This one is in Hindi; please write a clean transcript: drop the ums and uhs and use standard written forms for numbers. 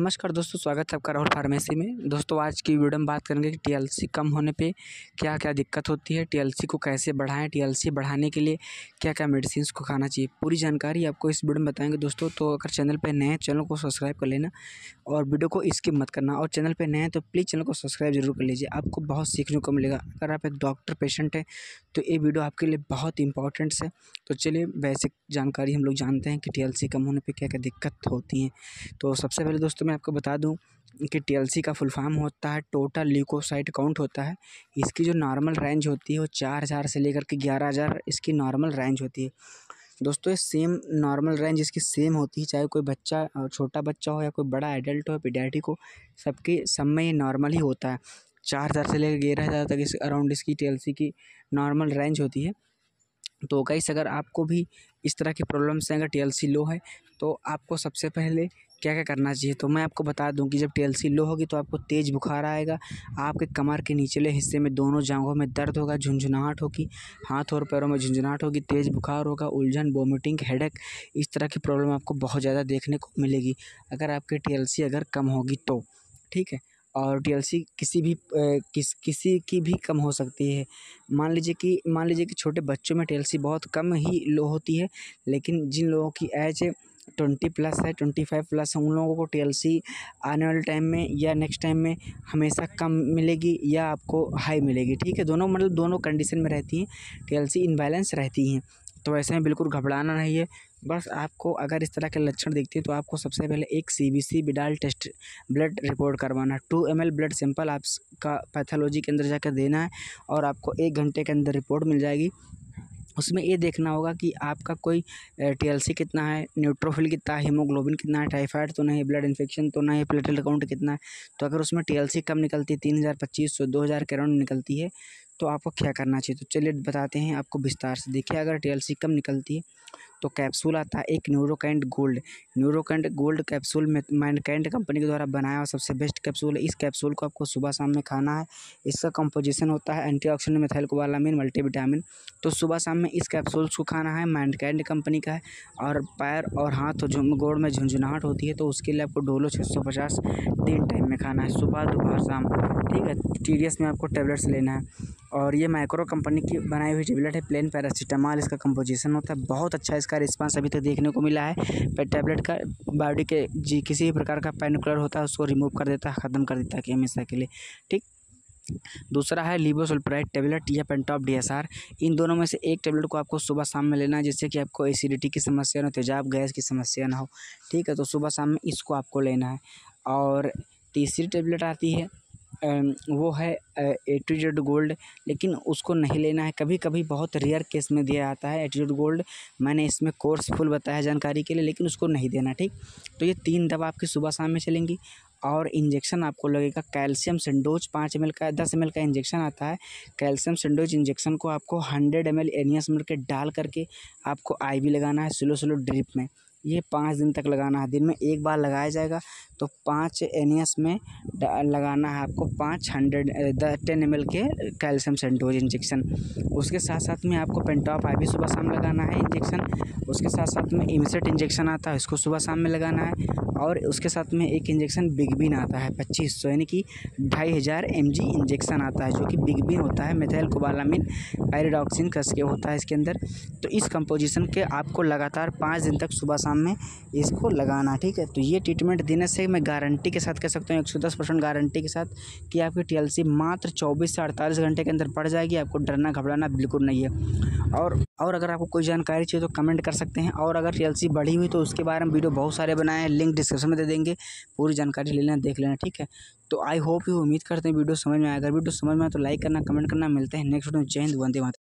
नमस्कार दोस्तों, स्वागत है आपका राहुल फार्मेसी में। दोस्तों आज की वीडियो में बात करेंगे कि टीएलसी कम होने पे क्या क्या दिक्कत होती है, टीएलसी को कैसे बढ़ाएं, टीएलसी बढ़ाने के लिए क्या क्या मेडिसिन को खाना चाहिए। पूरी जानकारी आपको इस वीडियो में बताएंगे दोस्तों। तो अगर चैनल पे नए हैं चैनल को सब्सक्राइब कर लेना और वीडियो को स्किप मत करना। और चैनल पर नए हैं तो प्लीज़ चैनल को सब्सक्राइब जरूर कर लीजिए, आपको बहुत सीखने को मिलेगा। अगर आप एक डॉक्टर पेशेंट हैं तो ये वीडियो आपके लिए बहुत इंपॉर्टेंट्स है। तो चलिए बेसिक जानकारी हम लोग जानते हैं कि टीएलसी कम होने पे क्या क्या दिक्कत होती हैं। तो सबसे पहले दोस्तों मैं आपको बता दूं कि टीएलसी का फुल फॉर्म होता है टोटल ल्यूकोसाइट काउंट होता है। इसकी जो नॉर्मल रेंज होती है वो 4000 से लेकर के 11000 इसकी नॉर्मल रेंज होती है। दोस्तों ये सेम नॉर्मल रेंज इसकी सेम होती है, चाहे कोई बच्चा छोटा बच्चा हो या कोई बड़ा एडल्ट हो, पीडियाट्रिक हो, सबके सब में ये नॉर्मल ही होता है। 4000 से लेकर 11000 तक इस अराउंड इसकी टीएलसी की नॉर्मल रेंज होती है। तो गाइस अगर आपको भी इस तरह की प्रॉब्लम्स हैं, अगर टीएलसी लो है तो आपको सबसे पहले क्या क्या करना चाहिए। तो मैं आपको बता दूं कि जब टीएलसी लो होगी तो आपको तेज़ बुखार आएगा, आपके कमर के निचले हिस्से में दोनों जांघों में दर्द होगा, झुंझुनाहट होगी, हाथ और पैरों में झुंझुनाहट होगी, तेज़ बुखार होगा, उलझन, वोमिटिंग, हेडेक, इस तरह की प्रॉब्लम आपको बहुत ज़्यादा देखने को मिलेगी अगर आपकी टीएलसी अगर कम होगी तो। ठीक है, और टीएलसी किसी की भी कम हो सकती है। मान लीजिए कि छोटे बच्चों में टीएलसी बहुत कम ही लो होती है, लेकिन जिन लोगों की एज 20+ है, 25+ है, उन लोगों को टीएलसी आने वाले टाइम में या नेक्स्ट टाइम में हमेशा कम मिलेगी या आपको हाई मिलेगी। ठीक है, दोनों मतलब दोनों कंडीशन में रहती हैं, टीएलसी इनबैलेंस रहती हैं। तो ऐसे में बिल्कुल घबराना नहीं है। बस आपको अगर इस तरह के लक्षण दिखते हैं तो आपको सबसे पहले एक CBC Widal test blood report करवाना है। 2 ml ब्लड सैंपल आपका पैथोलॉजी के अंदर जाकर देना है और आपको 1 घंटे के अंदर रिपोर्ट मिल जाएगी। उसमें ये देखना होगा कि आपका कोई टीएलसी कितना है, न्यूट्रोफिल कितना है, हीमोग्लोबिन कितना है, टाइफाइड तो नहीं, ब्लड इन्फेक्शन तो नहीं, प्लेटलेट काउंट कितना है। तो अगर उसमें टीएलसी कम निकलती है, 3000, 2500, 2000 के अराउंड निकलती है तो आपको क्या करना चाहिए। तो चलिए बताते हैं आपको विस्तार से। देखिए अगर टीएलसी कम निकलती है तो कैप्सूल आता है एक न्यूरोकैंट गोल्ड कैप्सूल में मैनकाइंड कंपनी के द्वारा बनाया हुआ सबसे बेस्ट कैप्सूल है। इस कैप्सूल को आपको सुबह शाम में खाना है। इसका कंपोजिशन होता है एंटीऑक्सीडेंट, मेथिलकोबालामिन, मल्टीविटामिन। तो सुबह शाम में इस कैप्सूल को खाना है, मैनकाइंड कंपनी का है। और पैर और हाथ गोड़ में झुंझुनाहट होती है तो उसके लिए आपको डोलो 650 3 टाइम में खाना है, सुबह दोपहर शाम। ठीक है, टीडीएस में आपको टैबलेट्स लेना है। और ये मैक्रो कंपनी की बनाई हुई टैबलेट है, प्लेन पैरासीटामॉल इसका कंपोजिशन होता है। बहुत अच्छा इसका रिस्पांस अभी तक देखने को मिला है। टैबलेट का बॉडी के किसी भी प्रकार का पेनकिलर होता है उसको रिमूव कर देता है, ख़त्म कर देता है कि हमेशा के लिए। ठीक, दूसरा है लीवोसल्प्राइड टैबलेट या पेंटॉप डीएसआर। इन दोनों में से एक टैबलेट को आपको सुबह शाम में लेना है, जिससे कि आपको एसिडिटी की समस्या ना हो, तेजाब गैस की समस्या ना हो। ठीक है, तो सुबह शाम में इसको आपको लेना है। और तीसरी टैबलेट आती है वो है एटीट्यूड गोल्ड, लेकिन उसको नहीं लेना है। कभी कभी बहुत रेयर केस में दिया जाता है एटीट्यूड गोल्ड, मैंने इसमें कोर्स फुल बताया जानकारी के लिए, लेकिन उसको नहीं देना। ठीक, तो ये 3 दवा आपकी सुबह शाम में चलेंगी। और इंजेक्शन आपको लगेगा कैल्शियम सिंडोज 5 ml का, 10 ml का इंजेक्शन आता है। कैल्शियम सिंडोज इंजेक्शन को आपको 100 ml एनियस मिल के डाल करके आपको आईवी लगाना है, स्लो ड्रिप में। ये 5 दिन तक लगाना है, दिन में 1 बार लगाया जाएगा। तो 5 एनियस में लगाना है आपको 10 ml के कैल्शियम सिंडोज इंजेक्शन। उसके साथ साथ में आपको पेंटॉप आईवी सुबह शाम लगाना है इंजेक्शन। उसके साथ साथ में इमसेट इंजेक्शन आता है, इसको सुबह शाम में लगाना है। और उसके साथ में एक इंजेक्शन बिगबिन आता है 2500 यानी कि 2500 mg इंजेक्शन आता है, जो कि बिगबिन होता है, मेथिलकोबालामिन पायरिडॉक्सिन कस के होता है इसके अंदर। तो इस कंपोजिशन के आपको लगातार 5 दिन तक सुबह शाम में इसको लगाना। ठीक है, तो ये ट्रीटमेंट देने से मैं गारंटी के साथ कह सकता हूँ, 110% गारंटी के साथ, कि आपकी टीएलसी मात्र 24 से 48 घंटे के अंदर पड़ जाएगी। आपको डरना घबराना बिल्कुल नहीं है। और अगर आपको कोई जानकारी चाहिए तो कमेंट कर सकते हैं। और अगर टीएलसी बढ़ी हुई तो उसके बारे में वीडियो बहुत सारे बनाए हैं, लिंक डिस्क्रिप्शन में दे देंगे, पूरी जानकारी ले लेना, देख लेना। ठीक है, तो आई होप यू, उम्मीद करते हैं वीडियो समझ में आएगा। वीडियो समझ में आए तो लाइक करना, कमेंट करना। मिलते हैं नेक्स्ट वीडियो में। जय हिंद, वंदे मातरम।